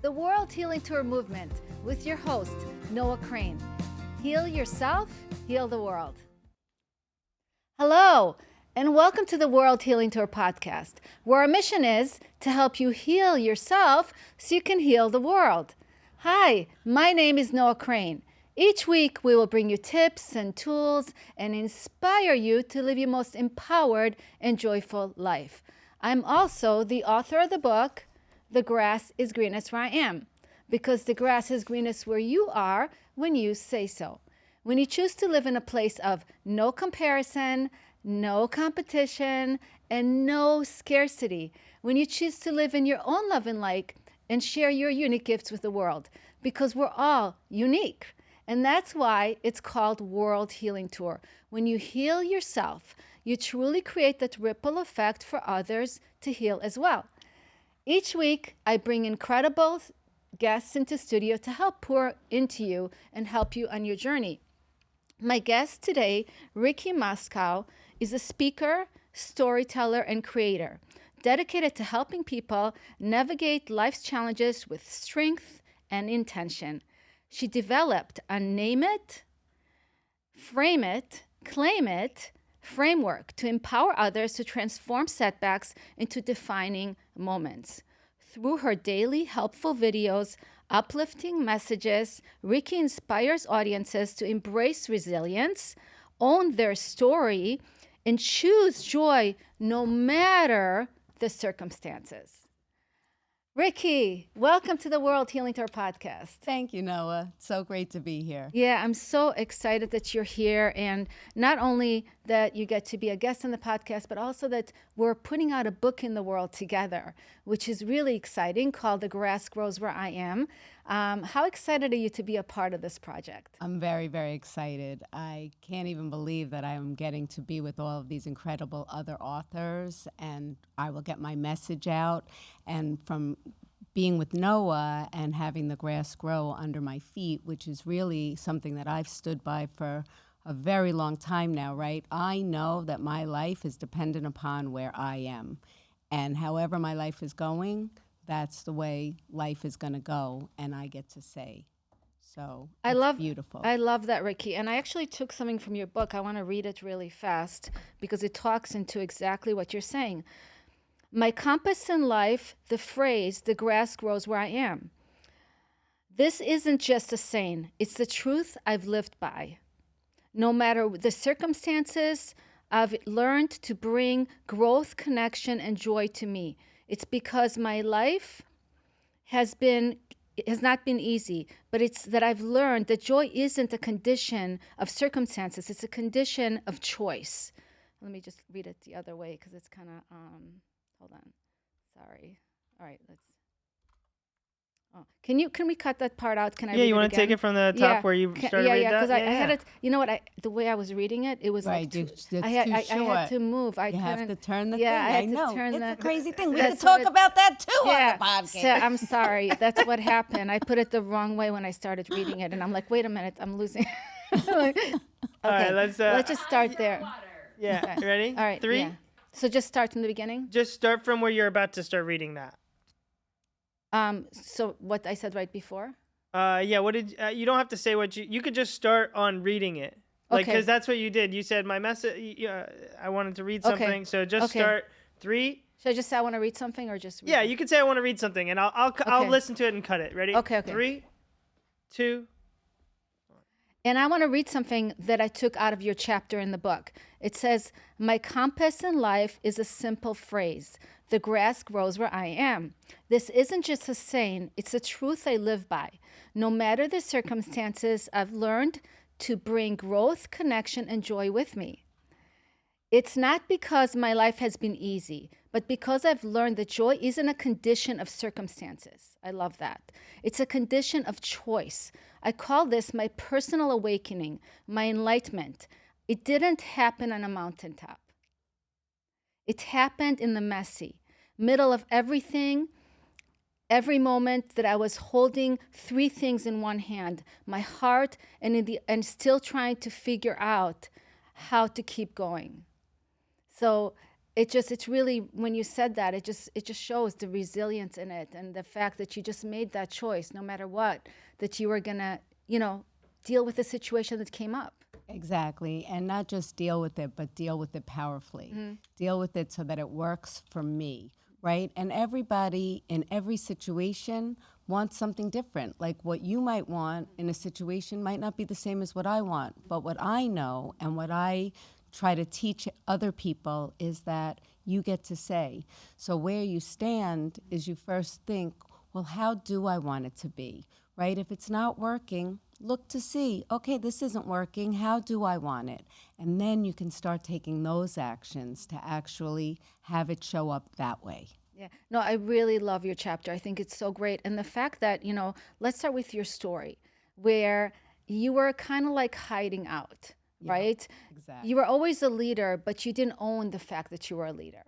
the World Healing Tour movement with your host, Noah Crane. Heal yourself, heal the world. Hello, and welcome to the World Healing Tour podcast, where our mission is to help you heal yourself so you can heal the world. Hi, my name is Noah Crane. Each week, we will bring you tips and tools and inspire you to live your most empowered and joyful life. I'm also the author of the book, The Grass is Greenest Where I Am, because the grass is greenest where you are when you say so. When you choose to live in a place of no comparison, no competition, and no scarcity. When you choose to live in your own love and light and share your unique gifts with the world, because we're all unique. And that's why it's called World Healing Tour. When you heal yourself, you truly create that ripple effect for others to heal as well. Each week, I bring incredible guests into studio to help pour into you and help you on your journey. My guest today, Ricki Moskow, is a speaker, storyteller, and creator, dedicated to helping people navigate life's challenges with strength and intention. She developed a name it, frame it, claim it framework to empower others to transform setbacks into defining moments. Through her daily helpful videos, uplifting messages, Ricki inspires audiences to embrace resilience, own their story, and choose joy no matter the circumstances. Ricki, welcome to the World Healing Tour podcast. Thank you, Noah. So great to be here. Yeah, I'm so excited that you're here, and not only that you get to be a guest on the podcast, but also that we're putting out a book in the world together, which is really exciting, called The Grass Grows Where I Am. How excited are you to be a part of this project? I'm very, very excited. I can't even believe that I'm getting to be with all of these incredible other authors, and I will get my message out. And from being with Noah and having the grass grow under my feet, which is really something that I've stood by for a very long time now, right? I know that my life is dependent upon where I am. And however my life is going, that's the way life is going to go, and I get to say. So beautiful. I love that, Ricki. And I actually took something from your book. I want to read it really fast because it talks into exactly what you're saying. My compass in life, the phrase, the grass grows where I am. This isn't just a saying. It's the truth I've lived by. No matter the circumstances, I've learned to bring growth, connection, and joy to me. It's because my life has not been easy, but it's that I've learned that joy isn't a condition of circumstances. It's a condition of choice. Let me just read it the other way because it's kind of, hold on. Sorry. All right, let's. Oh, can we cut that part out? Can I? Yeah, you want to take it from the top where you started reading that? Because I had it. You know what? The way I was reading it, it was right, like I had to move. You have to turn the thing. I had know. To turn it's a crazy thing. We could talk about that too on the podcast. So I'm sorry. That's what happened. I put it the wrong way when I started reading it, and I'm like, wait a minute, I'm losing. Okay, all right, let's just start there. Yeah, okay. You ready? All right. 3. Yeah. So just start from the beginning. Just start from where you're about to start reading that. So what I said right before. Yeah. What did you don't have to say what you could just start on reading it, like because that's what you did. You said my message. I wanted to read something, okay. So just start 3. Should I just say I want to read something or just read Yeah, it? you could say I want to read something, and I'll listen to it and cut it. Ready? Okay. 3, 2. And I want to read something that I took out of your chapter in the book. It says, my compass in life is a simple phrase. The grass grows where I am. This isn't just a saying, it's a truth I live by. No matter the circumstances, I've learned to bring growth, connection, and joy with me. It's not because my life has been easy, but because I've learned that joy isn't a condition of circumstances. I love that. It's a condition of choice. I call this my personal awakening, my enlightenment. It didn't happen on a mountaintop. It happened in the messy middle of everything, every moment that I was holding 3 things in one hand, my heart, and still trying to figure out how to keep going. So it's really, when you said that, it just shows the resilience in it, and the fact that you just made that choice no matter what, that you were gonna, deal with the situation that came up. Exactly. And not just deal with it, but deal with it powerfully. Deal with it so that it works for me, right? And everybody in every situation wants something different. Like what you might want in a situation might not be the same as what I want. But what I know and what I try to teach other people is that you get to say. So where you stand is you first think, well, how do I want it to be, right? If it's not working, look to see, okay, this isn't working. How do I want it? And then you can start taking those actions to actually have it show up that way. Yeah. No, I really love your chapter. I think it's so great. And the fact that, let's start with your story, where you were kind of like hiding out, right? Exactly. You were always a leader, but you didn't own the fact that you were a leader.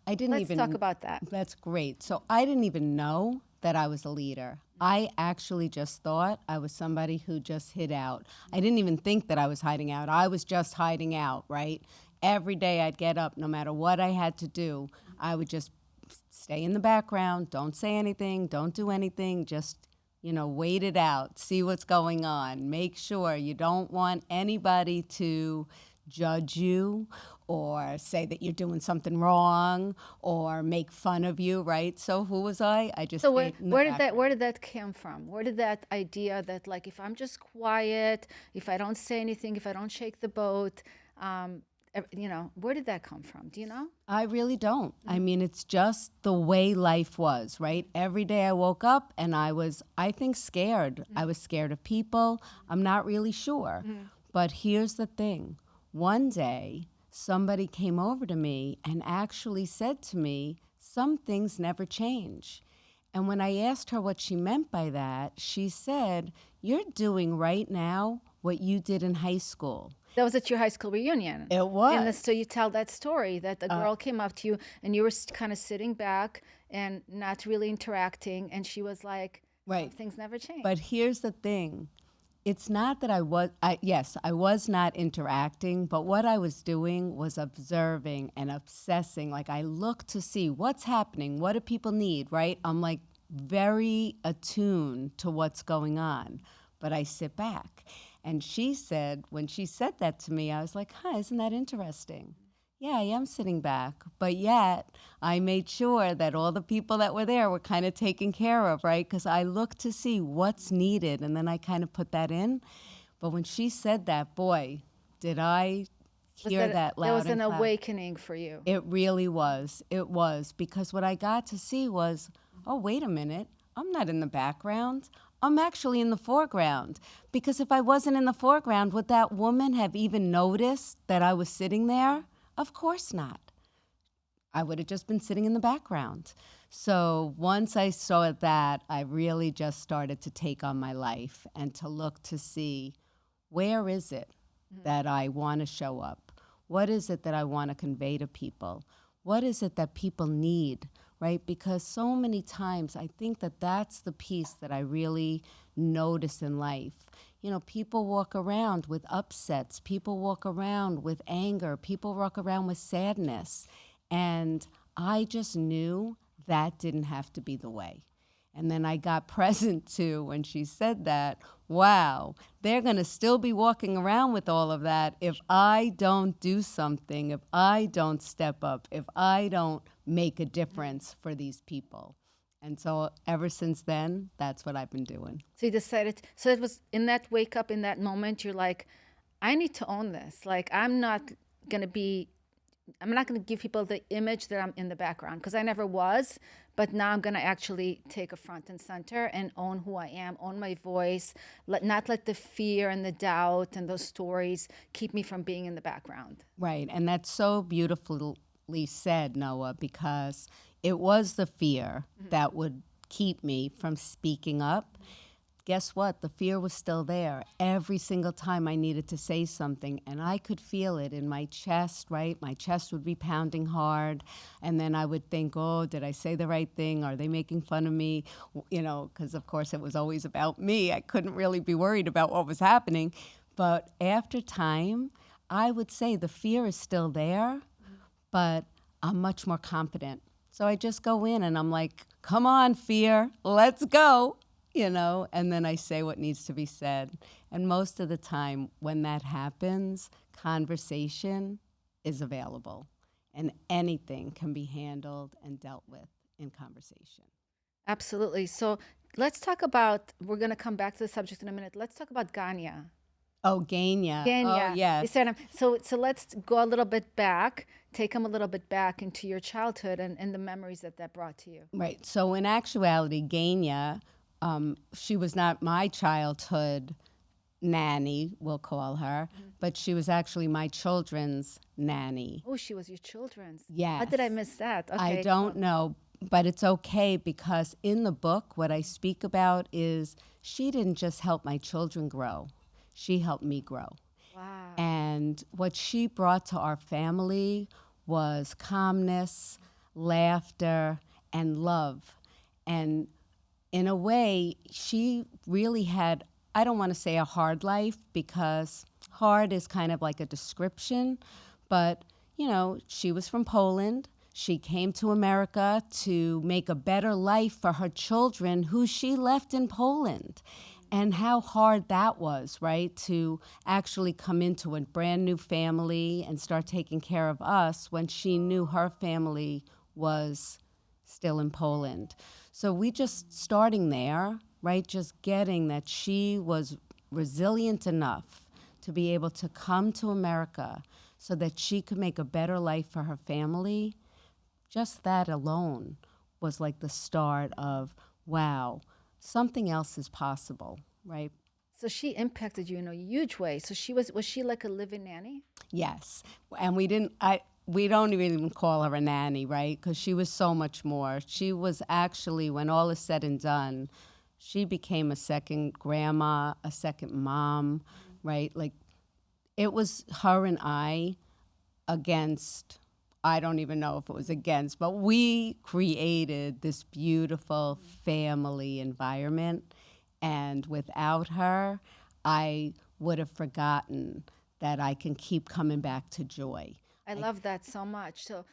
Let's talk about that. That's great. So I didn't even know that I was a leader. I actually just thought I was somebody who just hid out. I didn't even think that I was hiding out. I was just hiding out, right? Every day I'd get up, no matter what I had to do, I would just stay in the background, don't say anything, don't do anything, just, wait it out, see what's going on. Make sure you don't want anybody to judge you or say that you're doing something wrong or make fun of you, right? So who was I? I just where did that come from? Where did that idea that, like, if I'm just quiet, if I don't say anything, if I don't shake the boat, where did that come from? Do you know? I really don't. I mean, it's just the way life was, right? Every day I woke up and I was, I think, scared. I was scared of people. I'm not really sure. But here's the thing. One day, somebody came over to me and actually said to me, some things never change. And when I asked her what she meant by that, she said, you're doing right now what you did in high school. That was at your high school reunion. It was. And so you tell that story that the girl came up to you and you were kind of sitting back and not really interacting. And she was like, right, things never change. But here's the thing. It's not that I was not interacting, but what I was doing was observing and obsessing. Like I looked to see what's happening, what do people need, right? I'm like very attuned to what's going on, but I sit back. And she said, when she said that to me, I was like, isn't that interesting? Yeah, I am sitting back. But yet, I made sure that all the people that were there were kind of taken care of, right? Because I looked to see what's needed, and then I kind of put that in. But when she said that, boy, did I hear that loud and It was an awakening for you. It really was. It was. Because what I got to see was, oh, wait a minute. I'm not in the background. I'm actually in the foreground. Because if I wasn't in the foreground, would that woman have even noticed that I was sitting there? Of course not. I would have just been sitting in the background. So once I saw that, I really just started to take on my life and to look to see, where is it that I want to show up? What is it that I want to convey to people? What is it that people need, right? Because so many times I think that that's the piece that I really notice in life. People walk around with upsets. People walk around with anger. People walk around with sadness. And I just knew that didn't have to be the way. And then I got present to when she said that, wow, they're going to still be walking around with all of that if I don't do something, if I don't step up, if I don't make a difference for these people. And so ever since then, that's what I've been doing. So you decided, so it was in that wake up, in that moment, you're like, I need to own this. Like, I'm not going to give people the image that I'm in the background, because I never was, but now I'm going to actually take a front and center and own who I am, own my voice, not let the fear and the doubt and those stories keep me from being in the background. Right, and that's so beautifully said, Noah, because it was the fear that would keep me from speaking up. Guess what? The fear was still there every single time I needed to say something, and I could feel it in my chest, right? My chest would be pounding hard, and then I would think, oh, did I say the right thing? Are they making fun of me? Because of course it was always about me. I couldn't really be worried about what was happening. But after time, I would say the fear is still there, but I'm much more confident. So I just go in and I'm like, come on, fear, let's go, and then I say what needs to be said. And most of the time when that happens, conversation is available and anything can be handled and dealt with in conversation. Absolutely. So let's talk about, we're going to come back to the subject in a minute. Let's talk about Ganya. Oh, Ganya. Ganya. Oh, yes. You said, so let's go a little bit back, take them a little bit back into your childhood and the memories that brought to you. Right. So in actuality, Ganya, she was not my childhood nanny, we'll call her, but she was actually my children's nanny. Oh, she was your children's. Yes. How did I miss that? Okay, I don't know, but it's okay because in the book, what I speak about is she didn't just help my children grow, she helped me grow. Wow. And what she brought to our family was calmness, laughter, and love. And in a way, she really had, I don't want to say a hard life because hard is kind of like a description, but she was from Poland. She came to America to make a better life for her children who she left in Poland. And how hard that was, right? To actually come into a brand new family and start taking care of us when she knew her family was still in Poland. So we just starting there, right? Just getting that she was resilient enough to be able to come to America so that she could make a better life for her family. Just that alone was like the start of, wow, something else is possible, right? So she impacted you in a huge way. So was she like a living nanny? Yes. And we don't even call her a nanny, right? Because she was so much more. She was actually, when all is said and done, she became a second grandma, a second mom, right? Like, it was her and I against, I don't even know if it was against, but we created this beautiful family environment. And without her, I would have forgotten that I can keep coming back to joy. I love that so much. So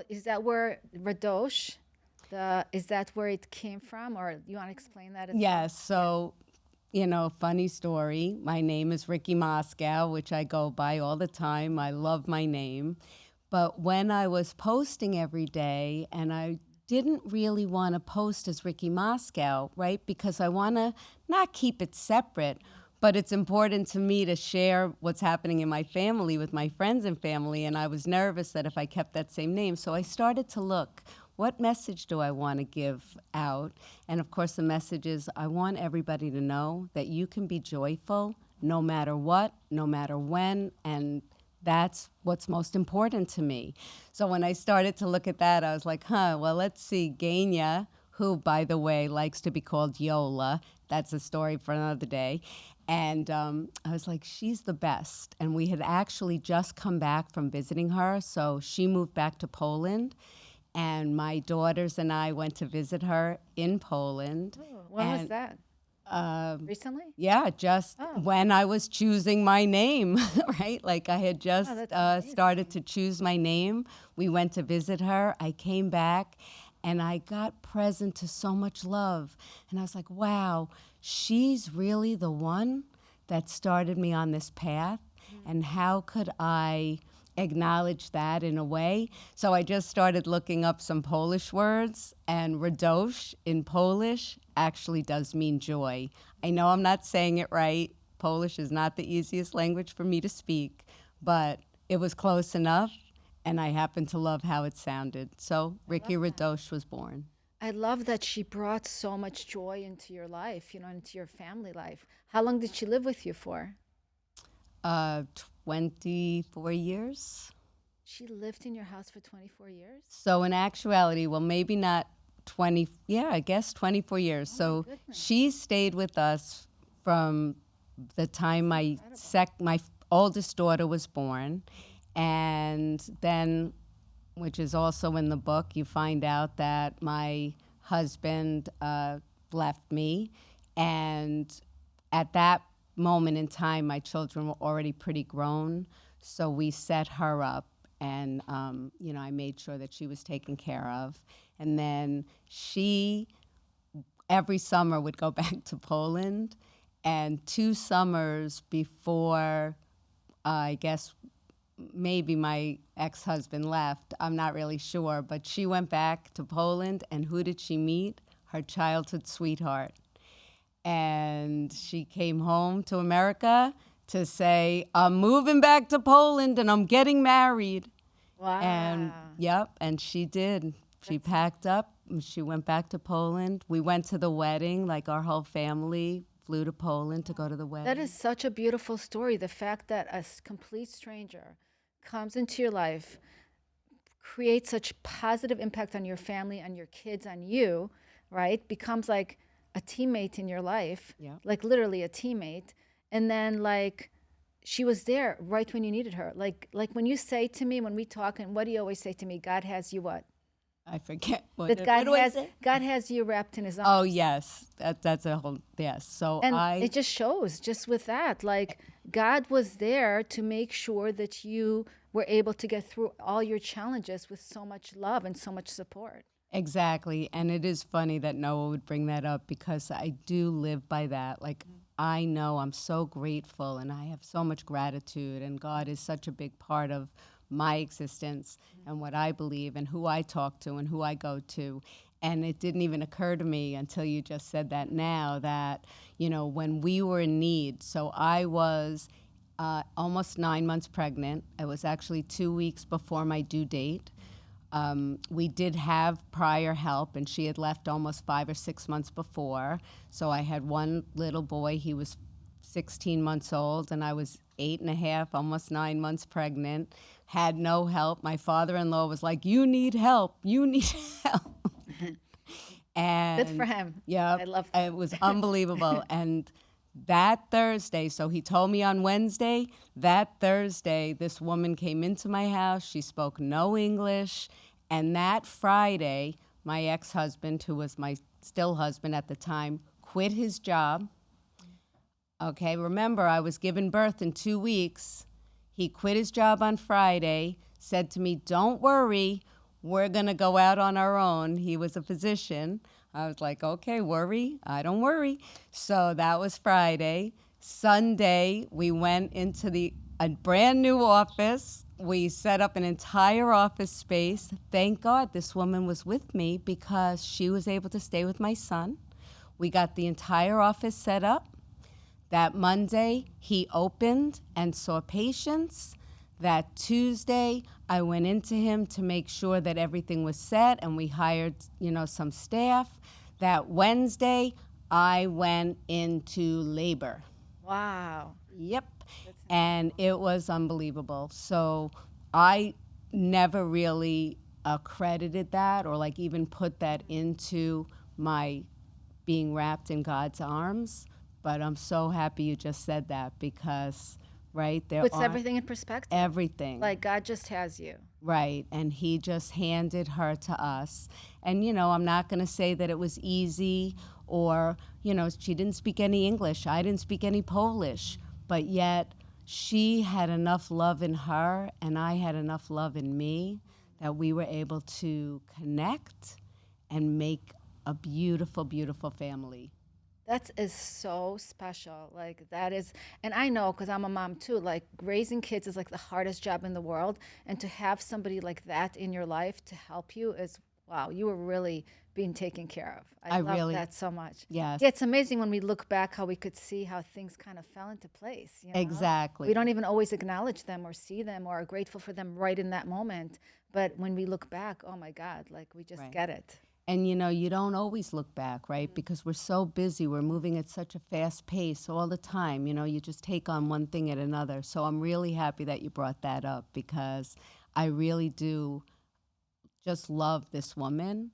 is that where Radosh, is that where it came from, or you want to explain that as well? Yes. So, funny story. My name is Ricki Moskow, which I go by all the time. I love my name. But when I was posting every day, and I didn't really want to post as Ricki Moskow, right? Because I want to not keep it separate, but it's important to me to share what's happening in my family with my friends and family. And I was nervous that if I kept that same name. So I started to look, what message do I want to give out? And of course, the message is I want everybody to know that you can be joyful no matter what, no matter when, and that's what's most important to me. So when I started to look at that, I was like, well, let's see, Ganya, who, by the way, likes to be called Yola. That's a story for another day. And I was like, she's the best. And we had actually just come back from visiting her. So she moved back to Poland. And my daughters and I went to visit her in Poland. Oh, when was that? Recently? Yeah, just when I was choosing my name, right? Like I had just started to choose my name. We went to visit her. I came back and I got present to so much love. And I was like, wow, she's really the one that started me on this path. And how could I acknowledge that in a way? So I just started looking up some Polish words, and radość in Polish actually does mean joy. I know I'm not saying it right. Polish is not the easiest language for me to speak, but it was close enough, and I happen to love how it sounded. So Ricki Radość was born. I love that she brought so much joy into your life, into your family life. How long did she live with you for? 24 years. She lived in your house for 24 years? So in actuality, well, maybe not 20, I guess 24 years. So she stayed with us from the time my oldest daughter was born. And then, which is also in the book, you find out that my husband left me. And at that moment in time, my children were already pretty grown. So we set her up and I made sure that she was taken care of. And then she every summer would go back to Poland, and 2 summers before, I guess maybe my ex-husband left, I'm not really sure, but she went back to Poland, and who did she meet? Her childhood sweetheart. And she came home to America to say, I'm moving back to Poland and I'm getting married. Wow. And yep, and she did. She packed up, and she went back to Poland. We went to the wedding, like our whole family flew to Poland to go to the wedding. That is such a beautiful story. The fact that a complete stranger comes into your life, creates such positive impact on your family, on your kids, on you, right? Becomes like a teammate in your life, like literally a teammate. And then like she was there right when you needed her. Like when you say to me, when we talk, and what do you always say to me? God has you what? I forget what That God has you wrapped in his arms. Oh yes, that's a whole yes. So and it just shows just with that, like God was there to make sure that you were able to get through all your challenges with so much love and so much support. Exactly, and it is funny that Noah would bring that up because I do live by that. Like I know I'm so grateful and I have so much gratitude, and God is such a big part of my existence and what I believe and who I talk to and who I go to. And it didn't even occur to me until you just said that now that, when we were in need, so I was almost 9 months pregnant. It was actually 2 weeks before my due date. We did have prior help, and she had left almost 5 or 6 months before. So I had one little boy. He was 16 months old, and I was 8.5, almost 9 months pregnant. Had no help. My father-in-law was like, "You need help. You need help." And good for him. Yeah, I love that. It was unbelievable. And that Thursday, so he told me on Wednesday, that Thursday, this woman came into my house. She spoke no English. And that Friday, my ex-husband, who was my still husband at the time, quit his job. Okay, remember, I was given birth in 2 weeks. He quit his job on Friday, said to me, "Don't worry, we're going to go out on our own." He was a physician. I was like, okay, worry, I don't worry. So that was Friday. Sunday, we went into a brand new office. We set up an entire office space. Thank God this woman was with me because she was able to stay with my son. We got the entire office set up. That Monday, he opened and saw patients. That Tuesday, I went into him to make sure that everything was set, and we hired, some staff. That Wednesday, I went into labor. Wow. Yep. And it was unbelievable. So I never really credited that or like even put that into my being wrapped in God's arms. But I'm so happy you just said that because, right, there puts everything in perspective. Everything. Like God just has you. Right, and he just handed her to us. And, I'm not going to say that it was easy or, she didn't speak any English. I didn't speak any Polish. But yet she had enough love in her and I had enough love in me that we were able to connect and make a beautiful, beautiful family. That is so special. Like that is, and I know because I'm a mom too, like raising kids is like the hardest job in the world. And to have somebody like that in your life to help you is, wow, you were really being taken care of. I love that so much. Yes. Yeah, it's amazing when we look back how we could see how things kind of fell into place. Exactly. We don't even always acknowledge them or see them or are grateful for them right in that moment. But when we look back, oh my God, like we just get it. And, you don't always look back, right? Because we're so busy. We're moving at such a fast pace all the time. You just take on one thing at another. So I'm really happy that you brought that up because I really do just love this woman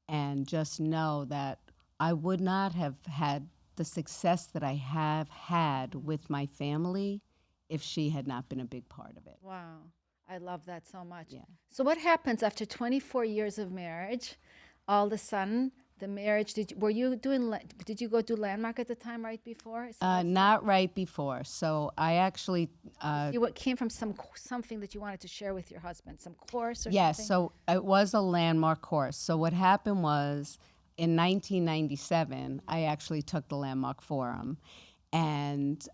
and just know that I would not have had the success that I have had with my family if she had not been a big part of it. Wow. I love that so much. Yeah. So what happens after 24 years of marriage? All of a sudden, the marriage. Were you doing? Did you go do Landmark at the time right before? Not right before. So I actually you came from something that you wanted to share with your husband, some course or yes. something. So it was a Landmark course. So what happened was in 1997, I actually took the Landmark Forum, and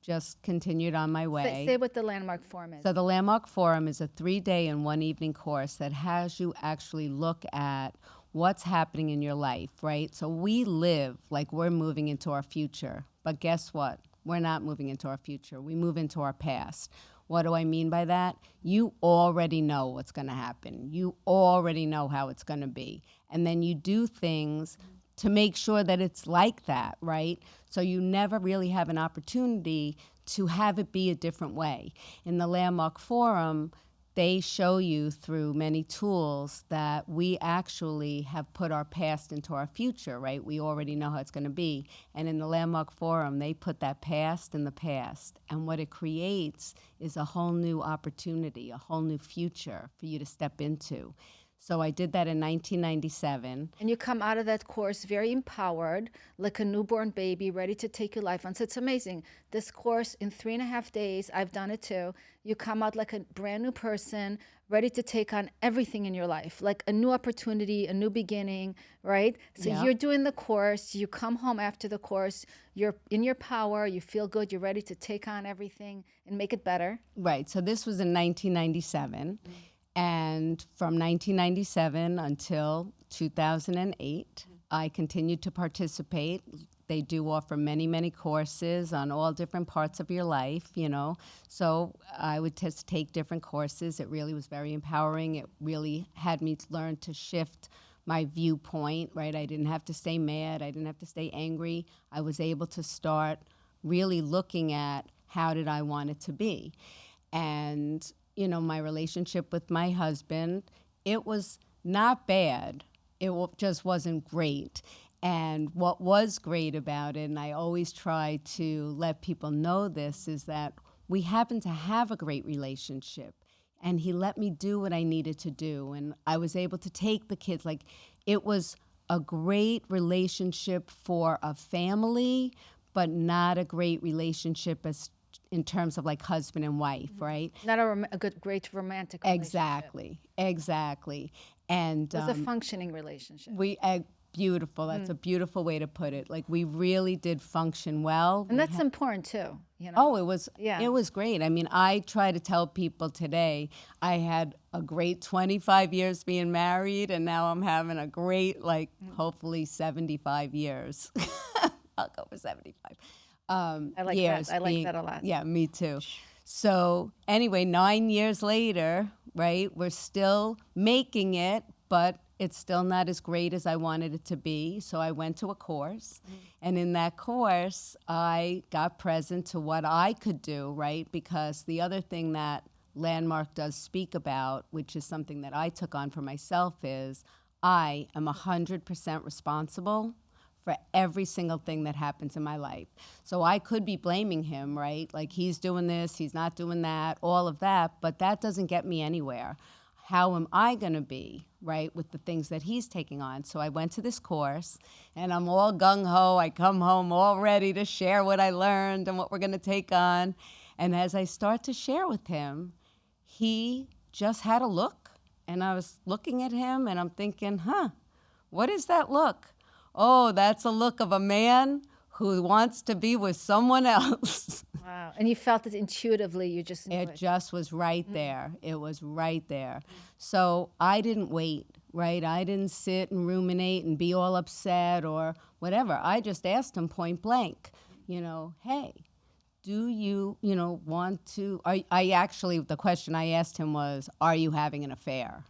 just continued on my way. Say what the Landmark Forum is. So the Landmark Forum is a 3-day and 1-evening course that has you actually look at what's happening in your life, right? So we live like we're moving into our future, but guess what? We're not moving into our future. We move into our past. What do I mean by that? You already know what's going to happen. You already know how it's going to be. And then you do things to make sure that it's like that, right? So you never really have an opportunity to have it be a different way. In the Landmark Forum, they show you through many tools that we actually have put our past into our future, right? We already know how it's going to be. And in the Landmark Forum, they put that past in the past. And what it creates is a whole new opportunity, a whole new future for you to step into. So I did that in 1997. And you come out of that course very empowered, like a newborn baby, ready to take your life on. So it's amazing. This course in 3.5 days, I've done it too. You come out like a brand new person, ready to take on everything in your life, like a new opportunity, a new beginning, right? So you're doing the course, you come home after the course, you're in your power, you feel good, you're ready to take on everything and make it better. Right. So this was in 1997. And from 1997 until 2008, I continued to participate. They do offer many, many courses on all different parts of your life, you know. So I would just take different courses. It really was very empowering. It really had me learn to shift my viewpoint, right? I didn't have to stay mad. I didn't have to stay angry. I was able to start really looking at how did I want it to be. And you know, my relationship with my husband, it was not bad. It just wasn't great. And what was great about it, and I always try to let people know this, is that we happen to have a great relationship. And he let me do what I needed to do. And I was able to take the kids. Like, it was a great relationship for a family, but not a great relationship as in terms of like husband and wife, right? Not a good, great romantic relationship. Exactly. And it was a functioning relationship. Beautiful. That's a beautiful way to put it. Like, we really did function well. And that's important too, you know? Oh, it was great. I mean, I try to tell people today, I had a great 25 years being married, and now I'm having a great, like, hopefully 75 years. I'll go for 75. I like years that. I like that a lot. Yeah, me too. So anyway, 9 years later, right, we're still making it, but it's still not as great as I wanted it to be. So I went to a course, and in that course, I got present to what I could do, right? Because the other thing that Landmark does speak about, which is something that I took on for myself, is I am 100% responsible for every single thing that happens in my life. So I could be blaming him, right? Like, he's doing this, he's not doing that, all of that, but that doesn't get me anywhere. How am I gonna be, right, with the things that he's taking on? So I went to this course, and I'm all gung-ho. I come home all ready to share what I learned and what we're gonna take on. And as I start to share with him, he just had a look. And I was looking at him, and I'm thinking, what is that look? Oh, that's a look of a man who wants to be with someone else. Wow. And you felt it intuitively. You just knew it just was right there. It was right there. So I didn't wait, right? I didn't sit and ruminate and be all upset or whatever. I just asked him point blank, you know, hey, do you, want to, the question I asked him was, are you having an affair?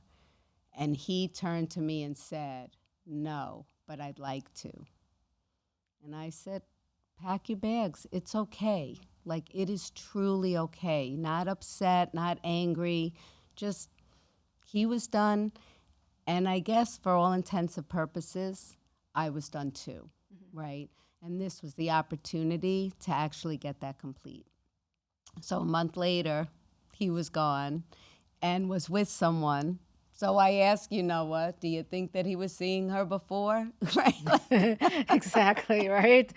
And he turned to me and said, no, but I'd like to. And I said, pack your bags. It's okay. Like, it is truly okay. Not upset, not angry. Just, he was done. And I guess for all intents and purposes, I was done too, right? And this was the opportunity to actually get that complete. So a month later, he was gone and was with someone So I ask you, Noah, do you think that he was seeing her before? Right? Exactly, right?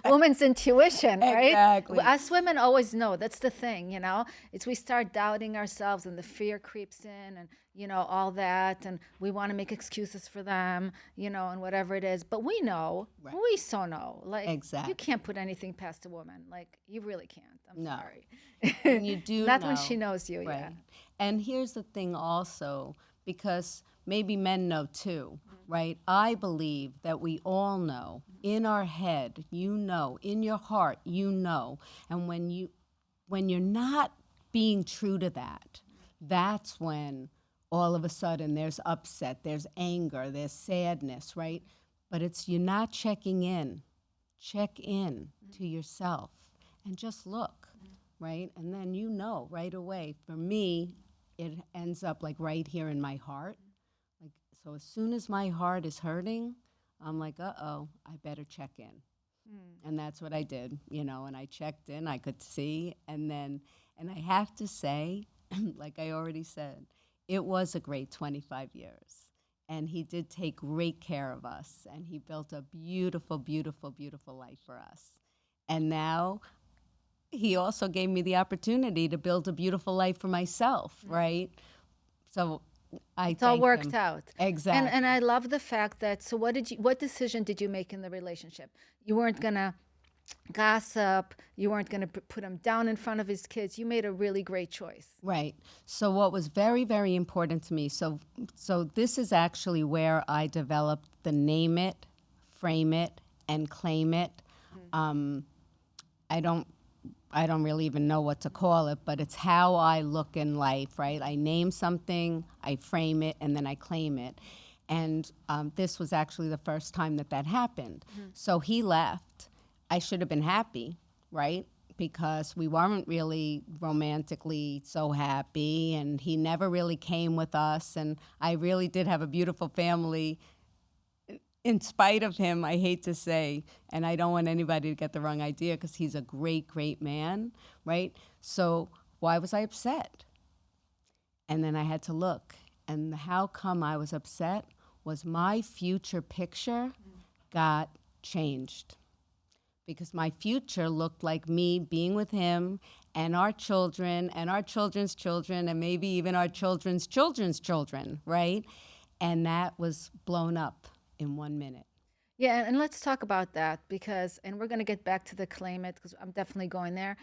Woman's intuition, right? Exactly. Us women always know. That's the thing, you know? It's we start doubting ourselves and the fear creeps in and, you know, all that. And we want to make excuses for them, you know, and whatever it is. But we know, Right. we so know. Like, Exactly. you can't put anything past a woman. Like, you really can't. I'm No. sorry. And you do Not know. when she knows you, Right. yeah. And here's the thing also, because maybe men know too, right? I believe that we all know in our head, you know, in your heart, you know. And when you're not being true to that, that's when all of a sudden there's upset, there's anger, there's sadness, right? But it's you're not checking in. Check in to yourself and just look, right? And then you know right away. For me, it ends up like right here in my heart. Like, so as soon as my heart is hurting, I'm like, uh-oh, I better check in. And that's what I did, you know, and I checked in, I could see, and I have to say, like I already said, it was a great 25 years. And he did take great care of us, and he built a beautiful, beautiful, beautiful life for us. And now he also gave me the opportunity to build a beautiful life for myself, right? So I It's all thank worked him. out. Exactly. And I love the fact that, so what decision did you make in the relationship? You weren't gonna gossip, you weren't gonna put him down in front of his kids. You made a really great choice. Right. So what was very, very important to me, so this is actually where I developed the name it, frame it, and claim it. I don't really even know what to call it, but it's how I look in life, right? I name something, I frame it, and then I claim it. And this was actually the first time that happened. So he left. I should have been happy, right? Because we weren't really romantically so happy, and he never really came with us. And I really did have a beautiful family in spite of him, I hate to say, and I don't want anybody to get the wrong idea because he's a great, great man, right? So why was I upset? And then I had to look. And how come I was upset was my future picture got changed. Because my future looked like me being with him and our children and our children's children and maybe even our children's children's children, right? And that was blown up in 1 minute. Yeah, and let's talk about that because, and we're going to get back to the claim it because I'm definitely going there.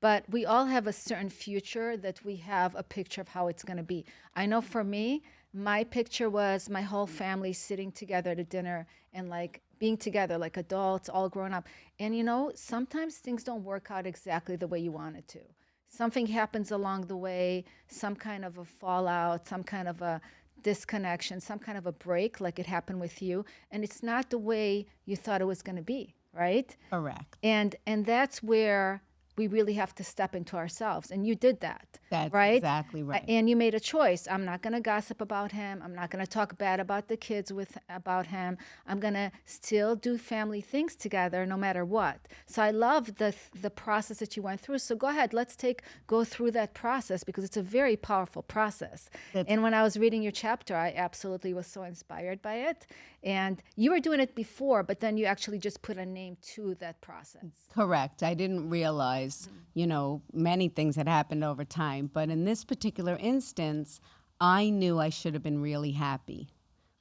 But we all have a certain future that we have a picture of how it's going to be. I know for me, my picture was my whole family sitting together at a dinner and like being together like adults, all grown up. And you know, sometimes things don't work out exactly the way you want it to. Something happens along the way, some kind of a fallout, some kind of a disconnection, some kind of a break like it happened with you, and it's not the way you thought it was going to be, right? Correct. And that's where we really have to step into ourselves, and you did that. That's right? exactly right. And you made a choice. I'm not going to gossip about him. I'm not going to talk bad about the kids about him. I'm going to still do family things together no matter what. So I love the process that you went through. So go ahead, let's go through that process because it's a very powerful process. And when I was reading your chapter, I absolutely was so inspired by it. And you were doing it before, but then you actually just put a name to that process. Correct. I didn't realize, many things had happened over time. But in this particular instance, I knew I should have been really happy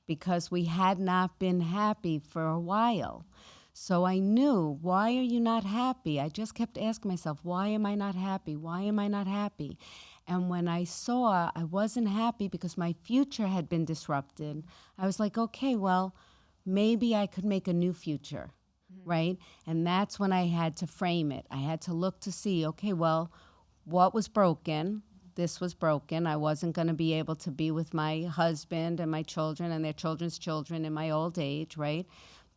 because we had not been happy for a while. So I knew, why are you not happy? I just kept asking myself, why am I not happy? Why am I not happy? And when I saw I wasn't happy because my future had been disrupted, I was like, okay, well, maybe I could make a new future, right? And that's when I had to frame it. I had to look to see, okay, well, what was broken? This was broken. I wasn't going to be able to be with my husband and my children and their children's children in my old age, right?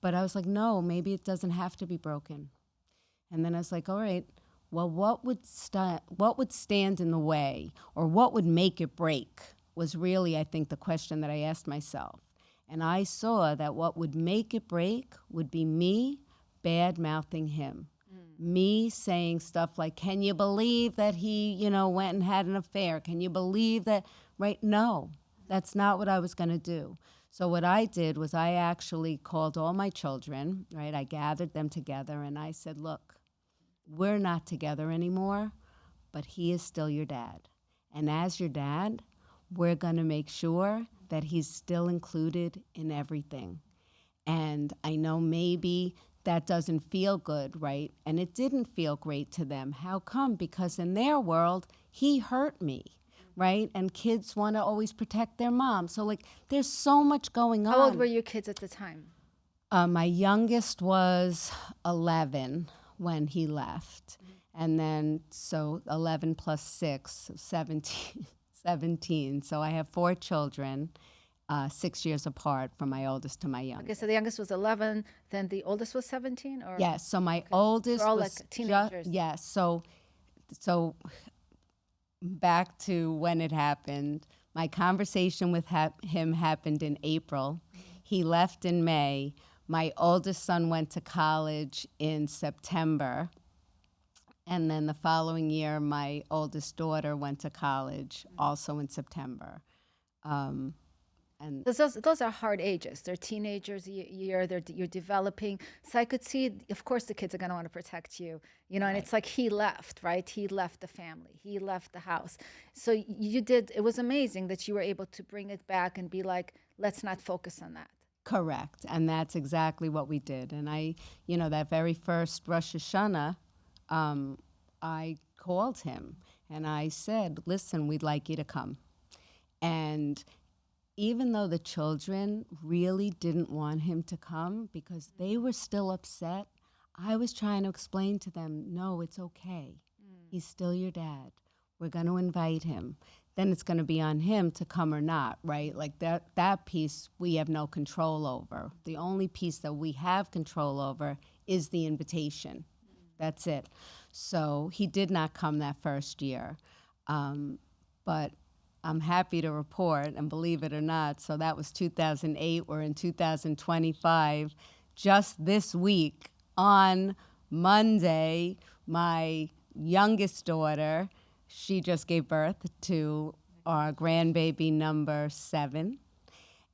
But I was like, no, maybe it doesn't have to be broken. And then I was like, all right, well, what would stand in the way, or what would make it break, was really, I think, the question that I asked myself. And I saw that what would make it break would be me bad-mouthing him. Me saying stuff like, can you believe that he, went and had an affair? Can you believe that? Right? No. That's not what I was going to do. So what I did was I actually called all my children, right? I gathered them together and I said, look, we're not together anymore, but he is still your dad. And as your dad, we're going to make sure that he's still included in everything. And I know maybe that doesn't feel good, right? And it didn't feel great to them. How come? Because in their world, he hurt me, right? And kids want to always protect their mom. So, like, there's so much going on. How old were your kids at the time? My youngest was 11 when he left. And then, so 11 plus 6, 17. 17. So I have 4 children, 6 years apart from my oldest to my youngest. Okay, so the youngest was 11, then the oldest was 17? Or? Yes, so my oldest They're all was like teenagers. Yes, so back to when it happened. My conversation with him happened in April. He left in May. My oldest son went to college in September. And then the following year, my oldest daughter went to college, also in September. And those are hard ages. They're teenagers year. You're developing. So I could see, of course, the kids are going to want to protect you. You know, and it's like he left, right? He left the family. He left the house. So you did. It was amazing that you were able to bring it back and be like, let's not focus on that. Correct, and that's exactly what we did. And I, that very first Rosh Hashanah, I called him and I said, listen, we'd like you to come. And even though the children really didn't want him to come because they were still upset, I was trying to explain to them, no, it's okay. He's still your dad. We're going to invite him. Then it's going to be on him to come or not, right? Like that piece we have no control over. The only piece that we have control over is the invitation. That's it. So he did not come that first year. But I'm happy to report, and believe it or not, so that was 2008. We're in 2025. Just this week, on Monday, my youngest daughter, she just gave birth to our grandbaby number 7.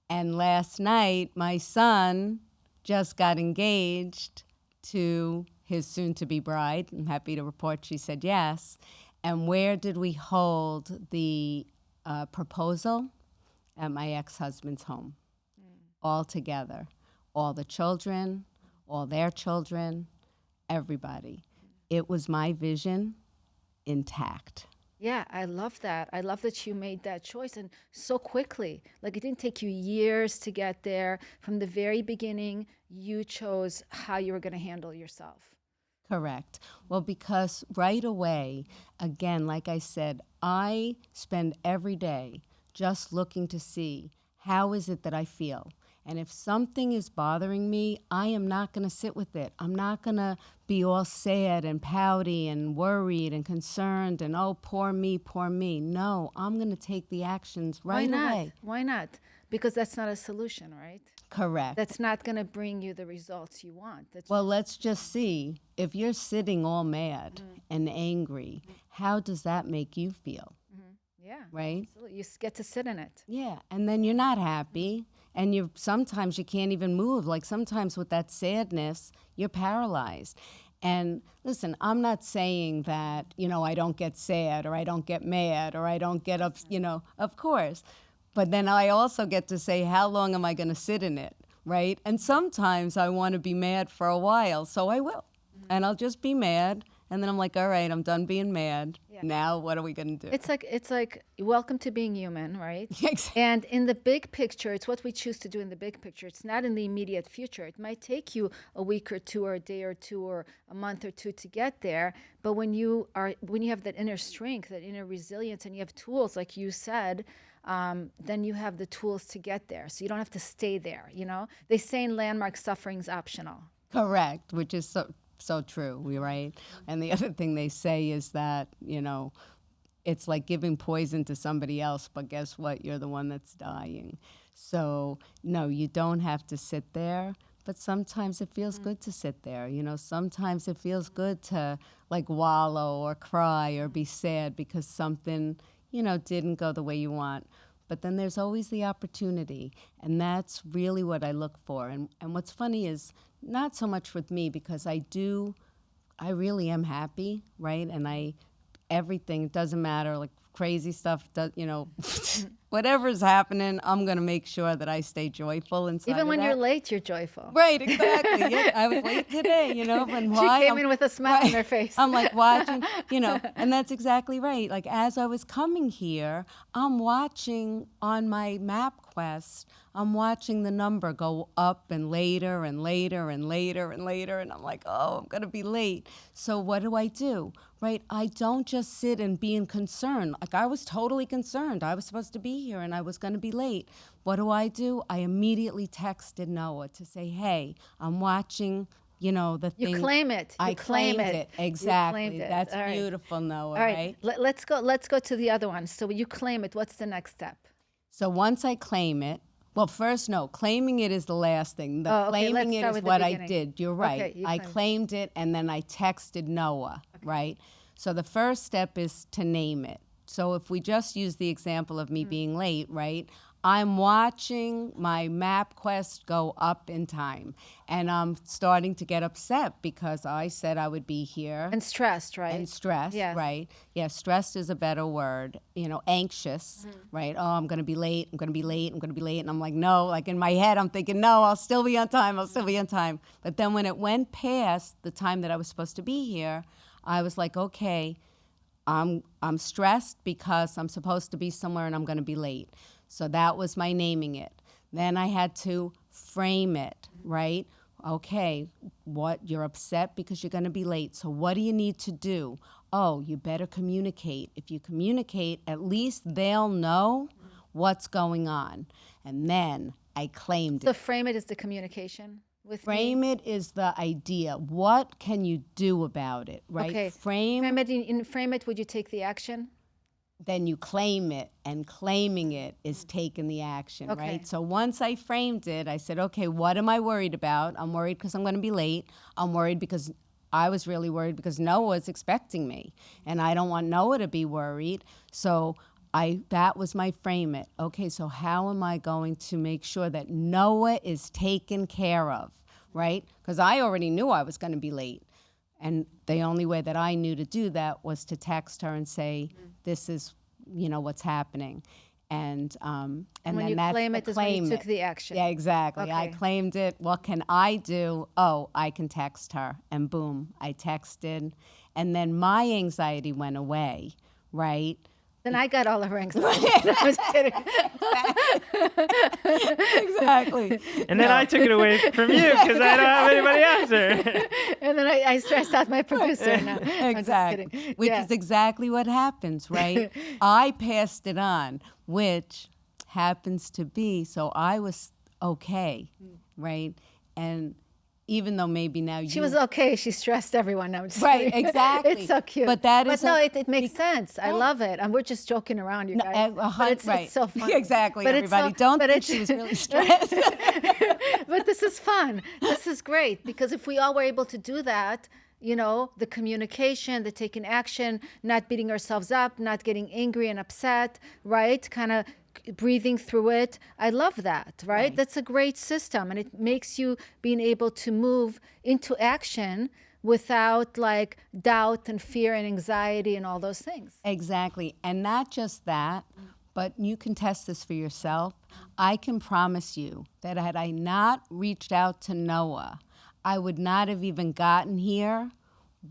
And last night, my son just got engaged to his soon-to-be bride. I'm happy to report she said yes. And where did we hold the proposal? At my ex-husband's home, all together. All the children, all their children, everybody. It was my vision intact. Yeah, I love that. I love that you made that choice and so quickly. Like it didn't take you years to get there. From the very beginning, you chose how you were going to handle yourself. Correct. Well, because right away, again, like I said, I spend every day just looking to see how is it that I feel. And if something is bothering me, I am not going to sit with it. I'm not going to be all sad and pouty and worried and concerned and, oh, poor me, poor me. No, I'm going to take the actions right away. Why not? Because that's not a solution, right? Correct. That's not going to bring you the results you want. Well, let's just see. If you're sitting all mad and angry, how does that make you feel? Yeah. Right? Absolutely. You get to sit in it. Yeah, and then you're not happy. And sometimes you can't even move. Like sometimes with that sadness, you're paralyzed. And listen, I'm not saying that, I don't get sad or I don't get mad or I don't get up, of course. But then I also get to say, how long am I going to sit in it, right? And sometimes I want to be mad for a while, so I will. And I'll just be mad. And then I'm like, all right, I'm done being mad. Yeah. Now what are we going to do? It's like welcome to being human, right? Exactly. And in the big picture, it's what we choose to do in the big picture. It's not in the immediate future. It might take you a week or two or a day or two or a month or two to get there. But when you have that inner strength, that inner resilience, and you have tools, like you said, then you have the tools to get there. So you don't have to stay there, They say in Landmark, suffering's optional. Correct, which is so true, right? And the other thing they say is that, it's like giving poison to somebody else, but guess what? You're the one that's dying. So, no, you don't have to sit there, but sometimes it feels good to sit there. Sometimes it feels good to like wallow or cry or be sad because something, didn't go the way you want. but then there's always the opportunity. And that's really what I look for. And what's funny is not so much with me, because I really am happy, right? And everything, it doesn't matter, like crazy stuff, whatever's happening, I'm going to make sure that I stay joyful inside Even of when that. you're late, you're joyful. Right, exactly. Yeah, I was late today, and why? She came in with a smile on her face. I'm like watching, and that's exactly right. Like as I was coming here, I'm watching on my MapQuest, I'm watching the number go up and later and later and later and later, and I'm like, oh, I'm going to be late. So what do? Right? I don't just sit and be in concern. Like I was totally concerned. I was supposed to be here and I was going to be late. What do? I immediately texted Noah to say, hey, I'm watching, the thing. You claim it. I claimed it. Exactly. You claimed it. That's All right. beautiful, Noah, All right? Let's go to the other one. So you claim it. What's the next step? So once I claim it, well, first, no, claiming it is the last thing. Claiming it is what I did. You're right. Okay, I claimed it, and then I texted Noah, right? So the first step is to name it. So if we just use the example of me being late, right? I'm watching my MapQuest go up in time, and I'm starting to get upset because I said I would be here. And stressed, right? And stressed, Yes. right? Yeah, stressed is a better word. Anxious, right? Oh, I'm going to be late. I'm going to be late. I'm going to be late. And I'm like, no, like in my head, I'm thinking, no, I'll still be on time. I'll still be on time. But then when it went past the time that I was supposed to be here, I was like, okay, I'm stressed because I'm supposed to be somewhere and I'm going to be late. So that was my naming it. Then I had to frame it, right? Okay, you're upset because you're going to be late. So what do you need to do? Oh, you better communicate. If you communicate, at least they'll know what's going on. And then I claimed it. So frame it is the communication with Frame it is the idea. What can you do about it, right? Okay. Frame it. In frame it, would you take the action? Then you claim it, and claiming it is taking the action, right? So once I framed it, I said, okay, what am I worried about? I'm worried because I'm going to be late. I'm worried because I was really worried because Noah's expecting me, and I don't want Noah to be worried. So that was my frame it. Okay, so how am I going to make sure that Noah is taken care of, right? Because I already knew I was going to be late. And the only way that I knew to do that was to text her and say, this is, what's happening. And when then you that's claim the it is claim when you took it. the action. Yeah, exactly. Okay. I claimed it. What can I do? Oh, I can text her. And boom, I texted. And then my anxiety went away, right? Then I got all of her anxiety. No, I was kidding. Exactly. And then I took it away from you because I don't have anybody answer. And then I stressed out my producer. No, Exactly. Which is exactly what happens, right? I passed it on, which happens to be, so I was okay, right? And even though maybe now she was okay, she stressed everyone. No, right, exactly. It's so cute. But that is it makes sense. I love it. And we're just joking around, you guys. It's so fun. Exactly, but everybody. Don't think she was really stressed. But this is fun. This is great, because if we all were able to do that, the communication, the taking action, not beating ourselves up, not getting angry and upset, right? Kind of breathing through it. I love that, right? That's a great system, and it makes you being able to move into action without like doubt and fear and anxiety and all those things. Exactly. And not just that, but you can test this for yourself. I can promise you that had I not reached out to Noah, I would not have even gotten here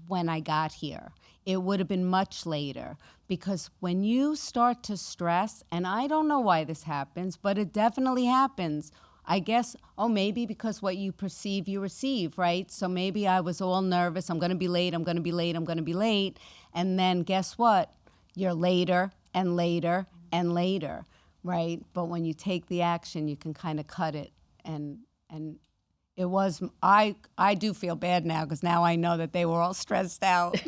when I got here. It would have been much later, because when you start to stress, and I don't know why this happens, but it definitely happens. I guess, maybe because what you perceive, you receive, right? So maybe I was all nervous. I'm going to be late. I'm going to be late. I'm going to be late. And then guess what? You're later and later and later, right? But when you take the action, you can kind of cut it. And it was, I do feel bad now, because now I know that they were all stressed out.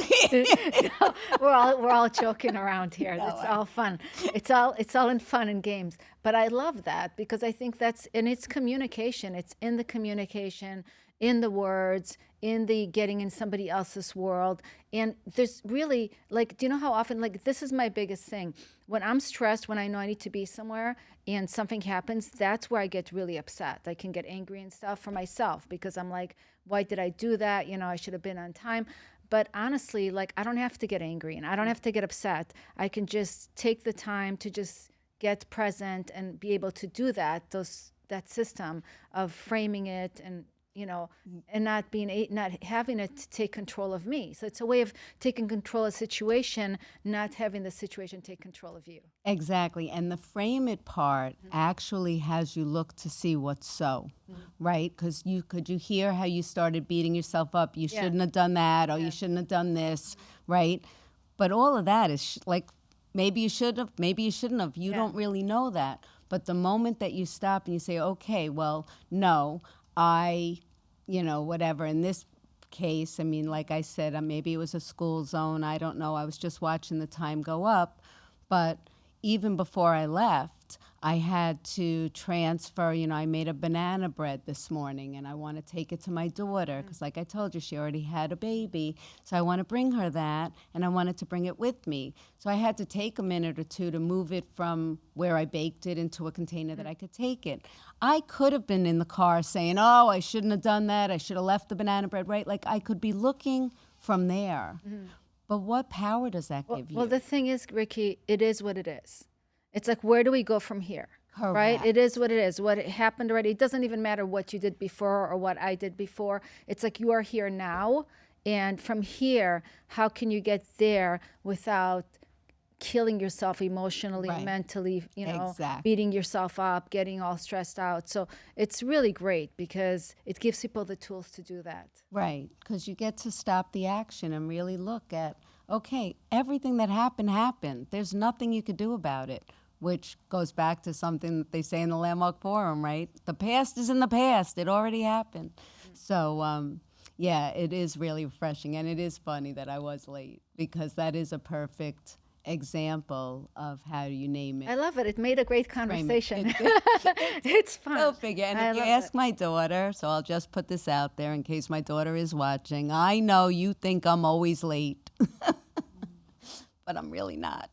We're all joking around here. It's all fun. It's all in fun and games. But I love that, because I think it's communication. It's in the communication. in the words, in the getting in somebody else's world. And there's really, like, do you know how often, like, this is my biggest thing. When I'm stressed, when I know I need to be somewhere and something happens, that's where I get really upset. I can get angry and stuff for myself because I'm like, why did I do that? You know, I should have been on time. But honestly, like, I don't have to get angry and I don't have to get upset. I can just take the time to just get present and be able to do that, that system of framing it and, you know, and not having it take control of me. So it's a way of taking control of a situation, not having the situation take control of you. Exactly. And the frame it part actually has you look to see what's so, right? Because you hear how you started beating yourself up. You shouldn't have done that, or you shouldn't have done this, right? But all of that is like, maybe you should have, maybe you shouldn't have. You don't really know that. But the moment that you stop and you say, okay, well, no, whatever, in this case, I mean, like I said, maybe it was a school zone. I don't know. I was just watching the time go up. But even before I left, I had to transfer, I made a banana bread this morning and I want to take it to my daughter because like I told you, she already had a baby. So I want to bring her that and I wanted to bring it with me. So I had to take a minute or two to move it from where I baked it into a container that I could take it. I could have been in the car saying, oh, I shouldn't have done that. I should have left the banana bread, right? Like I could be looking from there. But what power does that give you? Well, the thing is, Ricki, it is what it is. It's like, where do we go from here? Correct. Right? It is what it is. What happened already. It doesn't even matter what you did before or what I did before. It's like you are here now. And from here, how can you get there without killing yourself emotionally, mentally, beating yourself up, getting all stressed out. So it's really great because it gives people the tools to do that. Right, because you get to stop the action and really look at, okay, everything that happened. There's nothing you could do about it, which goes back to something that they say in the Landmark Forum, right? The past is in the past. It already happened. So, yeah, it is really refreshing. And it is funny that I was late because that is a perfect example of how you name it. I love it. It made a great conversation. It's fun. Go figure. And if you ask my daughter, so I'll just put this out there in case my daughter is watching, I know you think I'm always late, but I'm really not.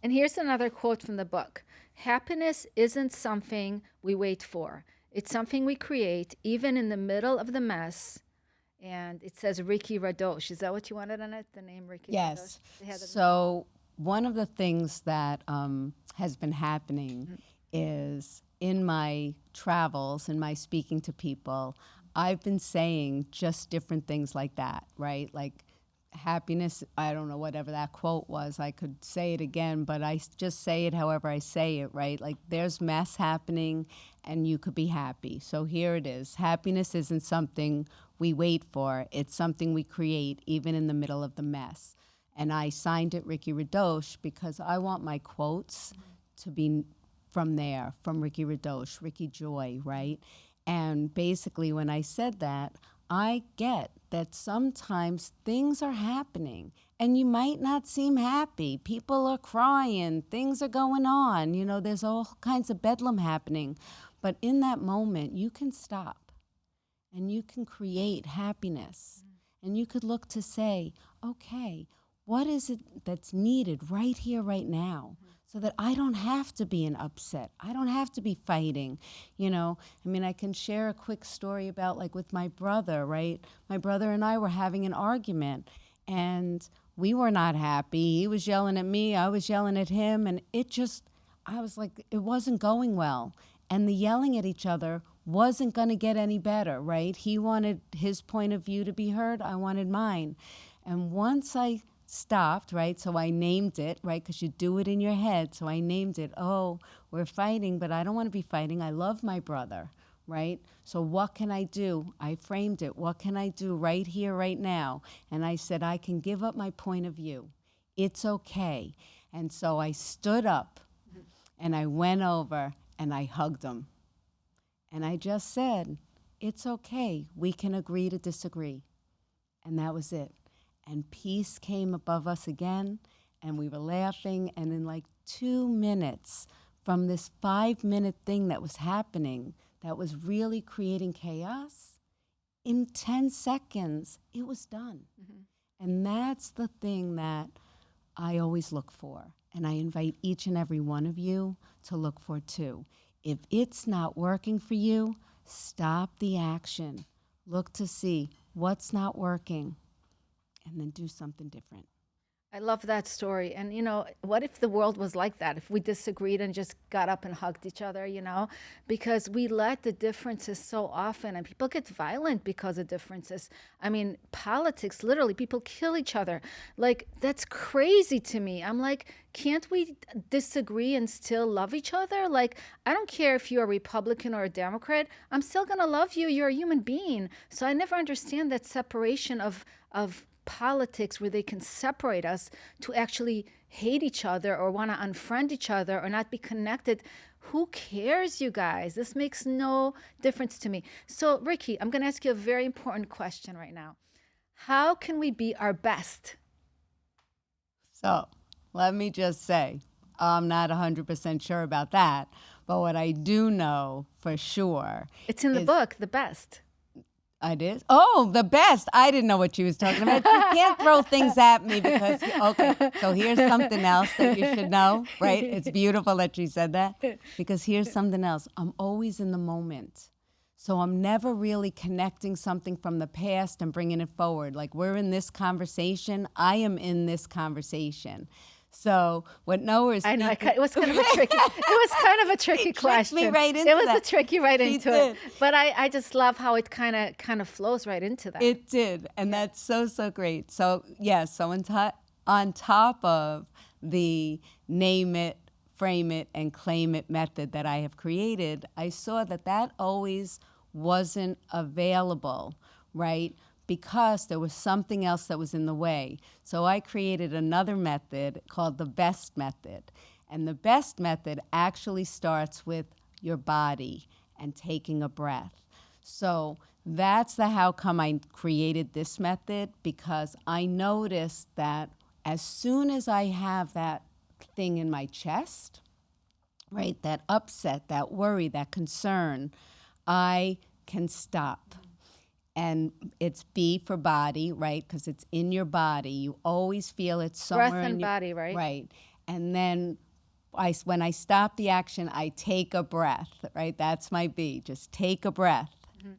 And here's another quote from the book. Happiness isn't something we wait for. It's something we create even in the middle of the mess. And it says Ricki Radosh. Is that what you wanted on it, the name Ricki Yes. Radosh? So one of the things that has been happening is in my travels and my speaking to people, I've been saying just different things like that, right? Like happiness, I don't know, whatever that quote was, I could say it again, but I just say it however I say it, right? Like there's mess happening and you could be happy. So here it is. Happiness isn't something we wait for. It's something we create even in the middle of the mess. And I signed it Ricki Radosh because I want my quotes to be from there, from Ricki Radosh, Ricki Joy, right? And basically when I said that, I get that sometimes things are happening and you might not seem happy. People are crying, things are going on, there's all kinds of bedlam happening. But in that moment, you can stop and you can create happiness. And you could look to say, okay, what is it that's needed right here, right now? So that I don't have to be an upset. I don't have to be fighting, I can share a quick story about like with my brother, right? My brother and I were having an argument and we were not happy. He was yelling at me, I was yelling at him, and I was like, it wasn't going well. And the yelling at each other wasn't going to get any better, right? He wanted his point of view to be heard, I wanted mine. And once I stopped, right? So I named it, right? Because you do it in your head. So I named it, oh, we're fighting, but I don't want to be fighting. I love my brother, right? So what can I do? I framed it. What can I do right here, right now? And I said, I can give up my point of view. It's okay. And so I stood up and I went over and I hugged him. And I just said, it's okay. We can agree to disagree. And that was it. And peace came above us again, and we were laughing, and in like 2 minutes from this 5-minute thing that was happening that was really creating chaos, in 10 seconds, it was done. And that's the thing that I always look for. And I invite each and every one of you to look for too. If it's not working for you, stop the action. Look to see what's not working and then do something different. I love that story. And, what if the world was like that? If we disagreed and just got up and hugged each other, because we let the differences so often, and people get violent because of differences. I mean, politics, literally, people kill each other. Like, that's crazy to me. I'm like, can't we disagree and still love each other? Like, I don't care if you're a Republican or a Democrat. I'm still going to love you. You're a human being. So I never understand that separation of politics where they can separate us to actually hate each other or want to unfriend each other or not be connected. Who cares, you guys? This makes no difference to me. So, Ricki, I'm going to ask you a very important question right now. How can we be our best? So, let me just say, I'm not 100% sure about that, but what I do know for sure. It's in the book, The Best. I did? Oh, the best. I didn't know what she was talking about. You can't throw things at me because, okay, so here's something else that you should know, right? It's beautiful that she said that because here's something else. I'm always in the moment. So I'm never really connecting something from the past and bringing it forward. Like we're in this conversation. I am in this conversation. So what Noah is I know, it was kind of a tricky. It was kind of a tricky question. Me right into it was that. a tricky right She into did. it. But I just love how it kind of flows right into that. It did, and that's so great. So yeah, so on top of the name it, frame it, and claim it method that I have created, I saw that always wasn't available, right? Because there was something else that was in the way. So I created another method called the best method. And the best method actually starts with your body and taking a breath. So that's how come I created this method, because I noticed that as soon as I have that thing in my chest, right, that upset, that worry, that concern, I can stop. And it's B for body, right? Because it's in your body. You always feel it somewhere Breath and in your body, right? Right. And then when I stop the action, I take a breath, right? That's my B. Just take a breath.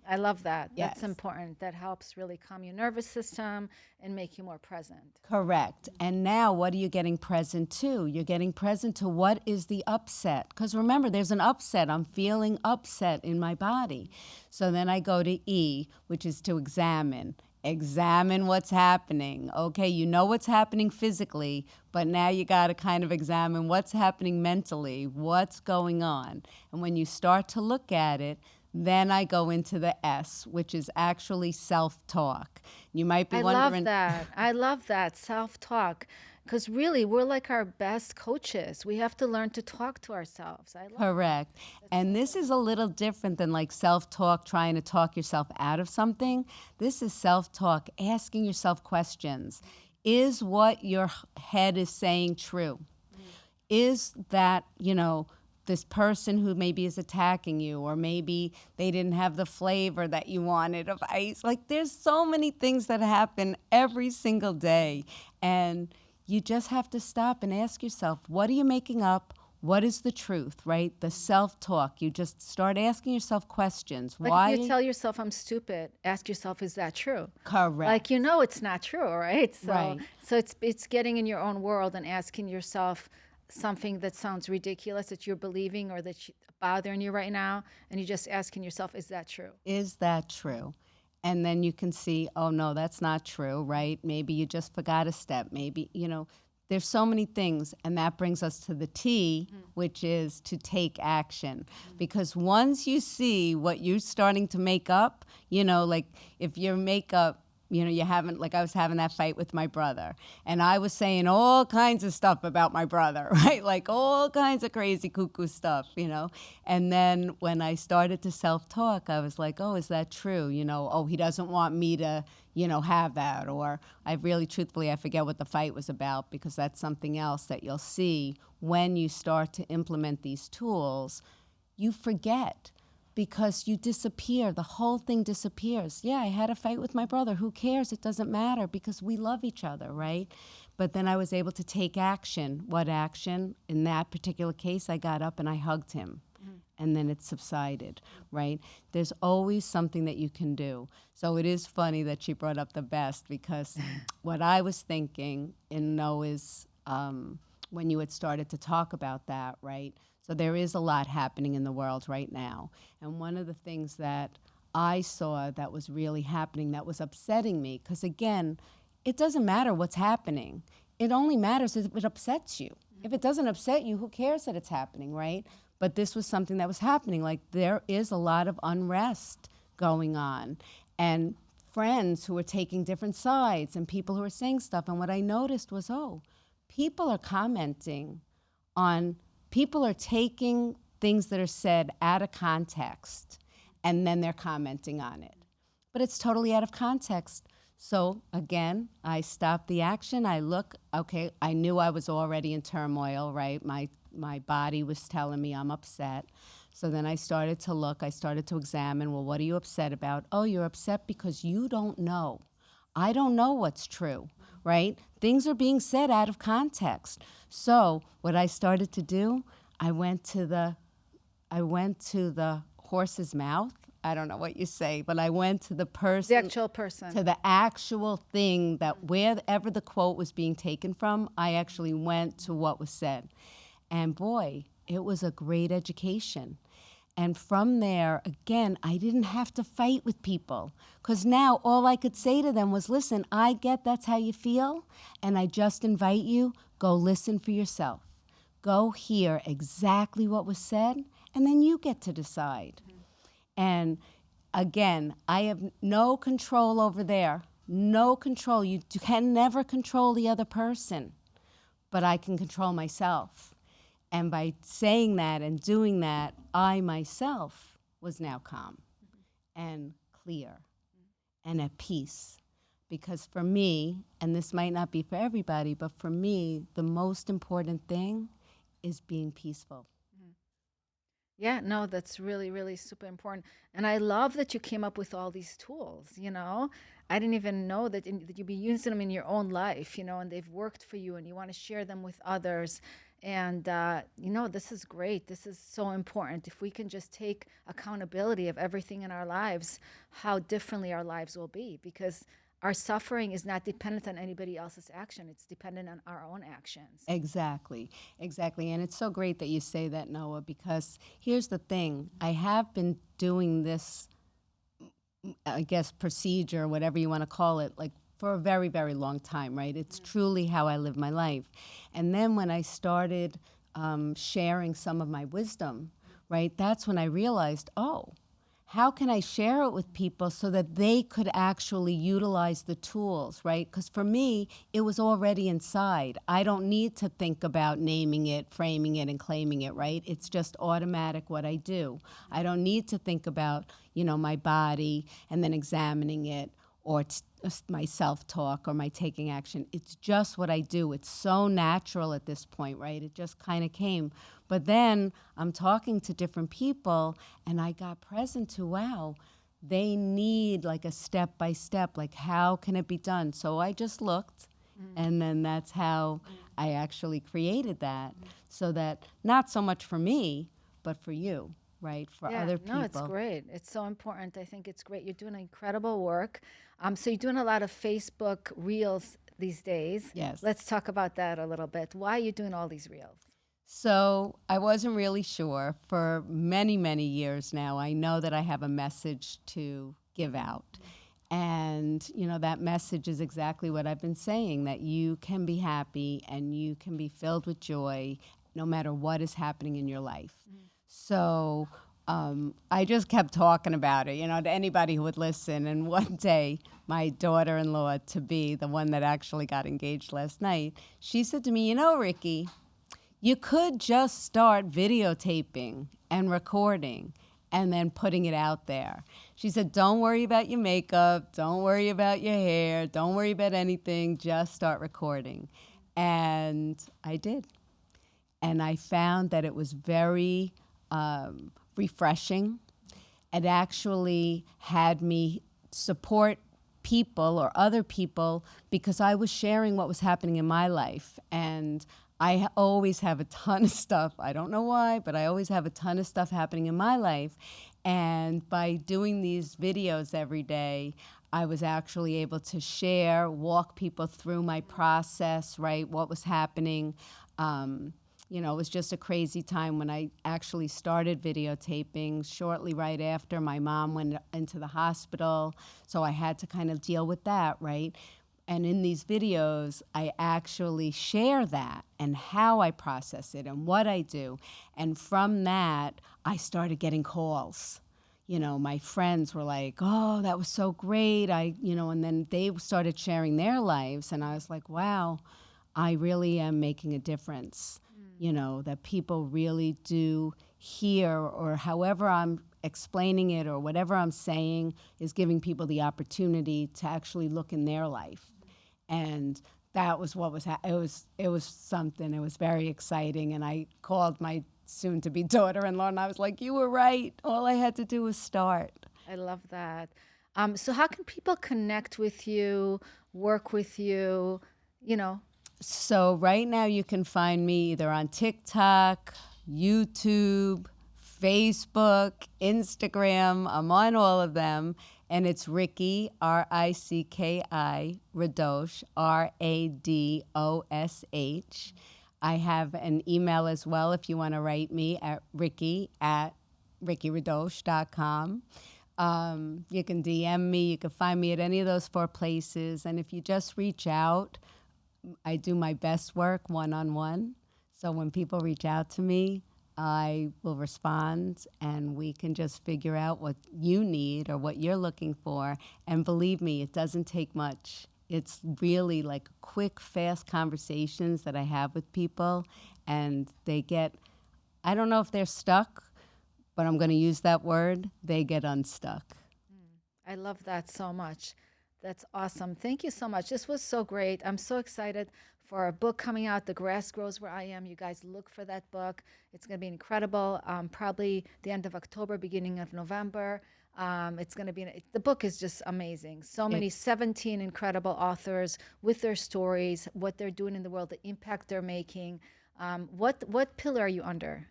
I love that. Yes. That's important. That helps really calm your nervous system and make you more present. Correct. And now what are you getting present to? You're getting present to what is the upset. Because remember, there's an upset. I'm feeling upset in my body. So then I go to E, which is to examine. Examine what's happening. Okay, you know what's happening physically, but now you got to kind of examine what's happening mentally, what's going on. And when you start to look at it, then I go into the S, which is actually self-talk. You might be wondering. I love that, self-talk. Because really, we're like our best coaches. We have to learn to talk to ourselves. I love Correct. And this is a little different than like self-talk, trying to talk yourself out of something. This is self-talk, asking yourself questions. Is what your head is saying true? Is that, this person who maybe is attacking you, or maybe they didn't have the flavor that you wanted of ice. Like there's so many things that happen every single day. And you just have to stop and ask yourself, what are you making up? What is the truth, right? The self-talk. You just start asking yourself questions. Like Why? if you tell yourself I'm stupid, ask yourself, is that true? Correct. Like it's not true, right? So, Right. So it's getting in your own world and asking yourself something that sounds ridiculous that you're believing or that's bothering you right now, and you're just asking yourself, is that true? Is that true? And then you can see, oh no, that's not true, right? Maybe you just forgot a step. Maybe, there's so many things. And that brings us to the T, which is to take action. Because once you see what you're starting to make up, like if your makeup, you haven't, like I was having that fight with my brother, and I was saying all kinds of stuff about my brother, right? Like all kinds of crazy cuckoo stuff, And then when I started to self-talk, I was like, oh, is that true? Oh, he doesn't want me to, have that. Or I forget what the fight was about, because that's something else that you'll see when you start to implement these tools. You forget. because you disappear. The whole thing disappears. Yeah, I had a fight with my brother. Who cares? It doesn't matter because we love each other, right? But then I was able to take action. What action? In that particular case, I got up and I hugged him. And then it subsided, right? There's always something that you can do. So it is funny that she brought up the best, because what I was thinking in Noah's, when you had started to talk about that, right? So there is a lot happening in the world right now. And one of the things that I saw that was really happening that was upsetting me, because again, it doesn't matter what's happening. It only matters if it upsets you. If it doesn't upset you, who cares that it's happening, right? But this was something that was happening. Like, there is a lot of unrest going on, and friends who are taking different sides, and people who are saying stuff. And what I noticed was, people are commenting on, people are taking things that are said out of context, and then they're commenting on it. But it's totally out of context. So again, I stopped the action. I look, okay, I knew I was already in turmoil, right? My body was telling me I'm upset. So then I started to look, I started to examine, well, what are you upset about? Oh, you're upset because you don't know. I don't know what's true, right? Things are being said out of context. So what I started to do, I went to the horse's mouth. I don't know what you say, but I went to the person. The actual person. To the actual thing that wherever the quote was being taken from, I actually went to what was said. And boy, it was a great education. And from there, again, I didn't have to fight with people, because now all I could say to them was, listen, I get that's how you feel, and I just invite you, go listen for yourself. Go hear exactly what was said, and then you get to decide. And again, I have no control over there, no control. You can never control the other person, but I can control myself. And by saying that and doing that, I myself was now calm and clear and at peace. Because for me, and this might not be for everybody, but for me, the most important thing is being peaceful. Yeah, no, that's really, really super important. And I love that you came up with all these tools, you know. I didn't even know that you'd be using them in your own life, you know, and they've worked for you and you want to share them with others. And, you know, this is great. This is so important. If we can just take accountability of everything in our lives, how differently our lives will be. Because our suffering is not dependent on anybody else's action. It's dependent on our own actions. Exactly, exactly. And it's so great that you say that, Noah, because here's the thing. I have been doing this, I guess, procedure, whatever you want to call it, like for a very, very long time, right? It's truly how I live my life. And then when I started sharing some of my wisdom, right, that's when I realized, how can I share it with people so that they could actually utilize the tools, right? Because for me, it was already inside. I don't need to think about naming it, framing it, and claiming it, right? It's just automatic what I do. I don't need to think about, my body and then examining it, or my self-talk or my taking action. It's just what I do. It's so natural at this point, right? It just kind of came. But then I'm talking to different people, and I got present to, wow, they need like a step-by-step, like how can it be done? So I just looked, and then that's how I actually created that, so that not so much for me, but for you, right? For other people. No, it's great. It's so important. I think it's great. You're doing incredible work. So you're doing a lot of Facebook Reels these days. Yes. Let's talk about that a little bit. Why are you doing all these Reels? So I wasn't really sure. For many, many years now, I know that I have a message to give out. And, that message is exactly what I've been saying, that you can be happy and you can be filled with joy no matter what is happening in your life. So I just kept talking about it, to anybody who would listen. And one day, my daughter-in-law, to be the one that actually got engaged last night, she said to me, Ricki, you could just start videotaping and recording and then putting it out there. She said, don't worry about your makeup. Don't worry about your hair. Don't worry about anything. Just start recording. And I did. And I found that it was very refreshing. it actually had me support people or other people because I was sharing what was happening in my life. And I always have a ton of stuff. I don't know why, but I always have a ton of stuff happening in my life. And by doing these videos every day, I was actually able to share, walk people through my process, right, what was happening. You know, it was just a crazy time when I actually started videotaping. Shortly right after, my mom went into the hospital, so I had to kind of deal with that, right? And in these videos, I actually share that and how I process it and what I do. And from that, I started getting calls. You know, my friends were like, oh, that was so great. And then they started sharing their lives. And I was like, wow, I really am making a difference. You know, that people really do hear, or however I'm explaining it or whatever I'm saying is giving people the opportunity to actually look in their life. And that was what was it was something. It was very exciting. And I called my soon-to-be daughter-in-law, and I was like, you were right. All I had to do was start. I love that. So how can people connect with you, work with you, you know? So right now you can find me either on TikTok, YouTube, Facebook, Instagram. I'm on all of them. And it's Ricki, R-I-C-K-I, Radosh, R-A-D-O-S-H. I have an email as well if you want to write me at ricki@rickyradosh.com. You can DM me. You can find me at any of those 4 places. And if you just reach out, I do my best work one-on-one. So when people reach out to me, I will respond, and we can just figure out what you need or what you're looking for. And believe me, it doesn't take much. It's really like quick, fast conversations that I have with people, and they get, I don't know if they're stuck, but I'm going to use that word, they get unstuck. I love that so much. That's awesome. Thank you so much. This was so great. I'm so excited for our book coming out, The Grass Grows Where I Am. You guys look for that book. It's going to be incredible. Probably the end of October, beginning of November. It's going to be, the book is just amazing. So many, 17 incredible authors with their stories, what they're doing in the world, the impact they're making. What pillar are you under?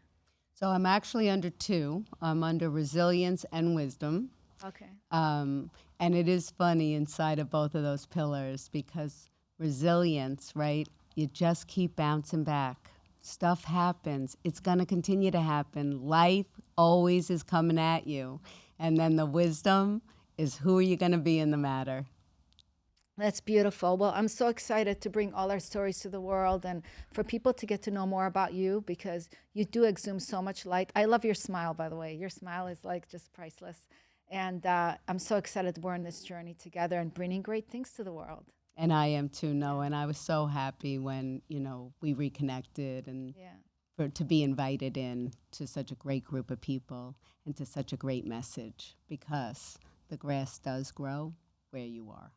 So I'm actually under 2. I'm under resilience and wisdom. Okay. And it is funny inside of both of those pillars because resilience, right? You just keep bouncing back. Stuff happens. It's going to continue to happen. Life always is coming at you. And then the wisdom is who are you going to be in the matter? That's beautiful. Well, I'm so excited to bring all our stories to the world and for people to get to know more about you because you do exude so much light. I love your smile, by the way. Your smile is like just priceless. And I'm so excited we're on this journey together and bringing great things to the world. And I am too, Noah. And I was so happy when, we reconnected and to be invited in to such a great group of people and to such a great message because the grass does grow where you are.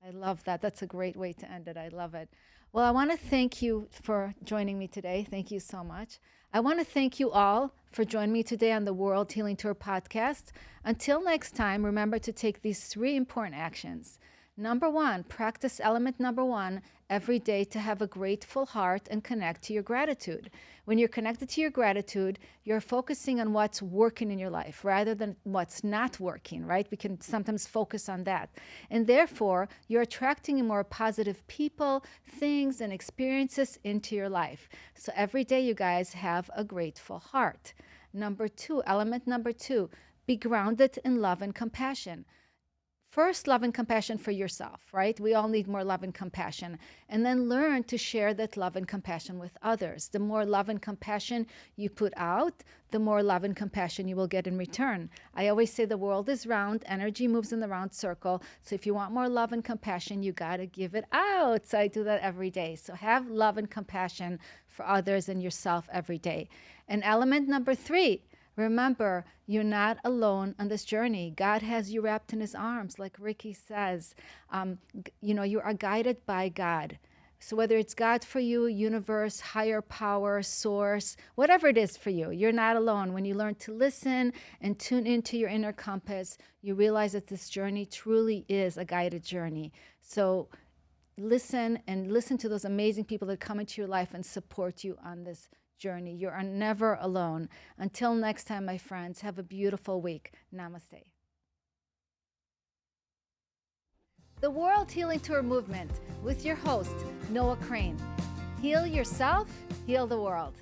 I love that. That's a great way to end it. I love it. Well, I want to thank you for joining me today. Thank you so much. I want to thank you all for joining me today on the World Healing Tour podcast. Until next time, remember to take these 3 important actions. Number 1, practice element number 1 every day to have a grateful heart and connect to your gratitude. When you're connected to your gratitude, you're focusing on what's working in your life rather than what's not working, right? We can sometimes focus on that. And therefore, you're attracting more positive people, things, and experiences into your life. So every day, you guys have a grateful heart. Number 2, element number 2, be grounded in love and compassion. First, love and compassion for yourself, right? We all need more love and compassion. And then learn to share that love and compassion with others. The more love and compassion you put out, the more love and compassion you will get in return. I always say the world is round, energy moves in the round circle. So if you want more love and compassion, you got to give it out. So I do that every day. So have love and compassion for others and yourself every day. And element number 3, remember, you're not alone on this journey. God has you wrapped in his arms, like Ricki says. You are guided by God. So whether it's God for you, universe, higher power, source, whatever it is for you, you're not alone. When you learn to listen and tune into your inner compass, you realize that this journey truly is a guided journey. So listen to those amazing people that come into your life and support you on this journey. You are never alone. Until next time, my friends, have a beautiful week. Namaste. The World Healing Tour Movement with your host, Noah Crane. Heal yourself, heal the world.